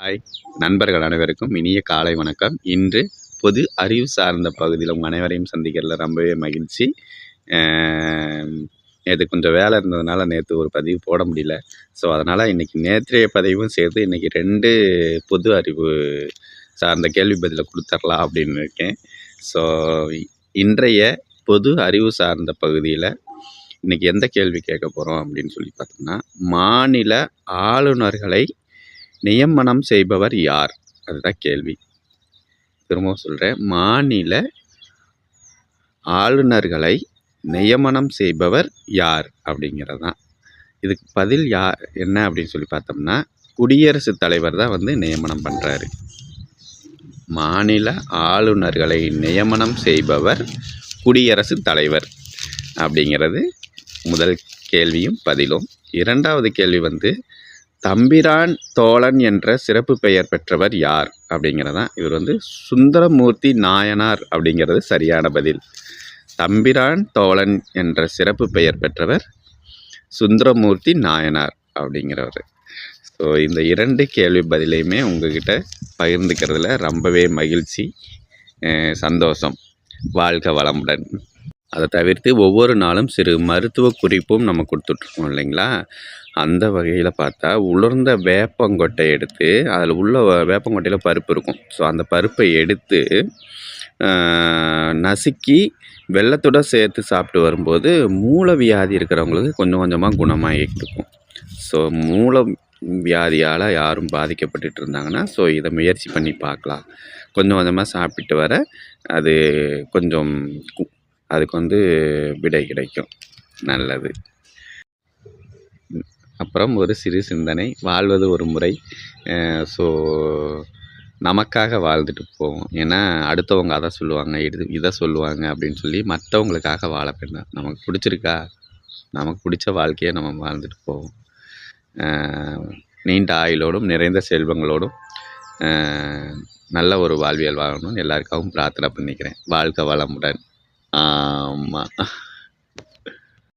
Hi நண்பர்கள் அனைவருக்கும் இனிய காலை வணக்கம். இன்று பொது அறிவு சார்ந்த பகுதியில் உங்கள் அனைவரையும் சந்திக்கிறதுல ரொம்பவே மகிழ்ச்சி. நேற்று கொஞ்சம் வேலை இருந்ததுனால நேற்று ஒரு பதிவு போட முடியல. ஸோ அதனால் இன்றைக்கி நேற்றைய பதிவும் சேர்த்து இன்றைக்கி 2 பொது அறிவு சார்ந்த கேள்வி பதிலை கொடுத்துர்லாம் அப்படின்னு இருக்கேன். ஸோ இன்றைய பொது அறிவு சார்ந்த பகுதியில் இன்றைக்கி எந்த கேள்வி கேட்க போகிறோம் அப்படின்னு சொல்லி பார்த்தோம்னா, மாநில ஆளுநர்களை நியமனம் செய்பவர் யார்? அதுதான் கேள்வி. திரும்பவும் சொல்கிறேன், மாநில ஆளுநர்களை நியமனம் செய்பவர் யார் அப்படிங்கிறது தான். இதுக்கு பதில் என்ன அப்படின்னு சொல்லி பார்த்தோம்னா, குடியரசுத் தலைவர் தான் நியமனம் பண்ணுறாரு. மாநில ஆளுநர்களை நியமனம் செய்பவர் குடியரசுத் தலைவர் அப்படிங்கிறது முதல் கேள்வியும் பதிலும். இரண்டாவது கேள்வி தம்பிரான் தோழன் என்ற சிறப்பு பெயர் பெற்றவர் யார் அப்படிங்கிறதான். இவர் சுந்தரமூர்த்தி நாயனார் அப்படிங்கிறது சரியான பதில். தம்பிரான் தோழன் என்ற சிறப்பு பெயர் பெற்றவர் சுந்தரமூர்த்தி நாயனார் அப்படிங்கிறவர். ஸோ இந்த 2 கேள்வி பதிலையுமே உங்ககிட்ட பகிர்ந்துக்கிறதுல ரொம்பவே மகிழ்ச்சி, சந்தோஷம். வாழ்க வளமுடன். அதை தவிர்த்து ஒவ்வொரு நாளும் சிறு மருத்துவ குறிப்பும் நம்ம கொடுத்துட்ருக்கோம் இல்லைங்களா? அந்த வகையில் பார்த்தா, உலர்ந்த வேப்பங்கொட்டை எடுத்து அதில் உள்ள வேப்பங்கொட்டையில் பருப்பு இருக்கும். ஸோ அந்த பருப்பை எடுத்து நசுக்கி வெள்ளத்தோடு சேர்த்து சாப்பிட்டு வரும்போது மூல வியாதி இருக்கிறவங்களுக்கு கொஞ்சம் கொஞ்சமாக குணமாகிட்டு இருக்கும். ஸோ மூல வியாதியால் யாரும் பாதிக்கப்பட்டுட்டு இருந்தாங்கன்னா ஸோ இதை முயற்சி பண்ணி பார்க்கலாம். கொஞ்சம் கொஞ்சமாக சாப்பிட்டு வர அது கொஞ்சம் அதுக்கு விடை கிடைக்கும். நல்லது. அப்புறம் ஒரு சிறு சிந்தனை, வாழ்வது ஒரு முறை. ஸோ நமக்காக வாழ்ந்துட்டு போவோம். ஏன்னா அடுத்தவங்க அதை சொல்லுவாங்க, இதை சொல்லுவாங்க அப்படின்னு சொல்லி மற்றவங்களுக்காக வாழ வேண்டாம். நமக்கு பிடிச்சிருக்கா, நமக்கு பிடிச்ச வாழ்க்கையை நம்ம வாழ்ந்துட்டு போவோம். நீண்ட ஆயுளோடும் நிறைந்த செல்வங்களோடும் நல்ல ஒரு வாழ்வியல் வாழணும்னு எல்லாருக்காகவும் பிரார்த்தனை பண்ணிக்கிறேன். வாழ்க வளமுடன். ஆமாம்.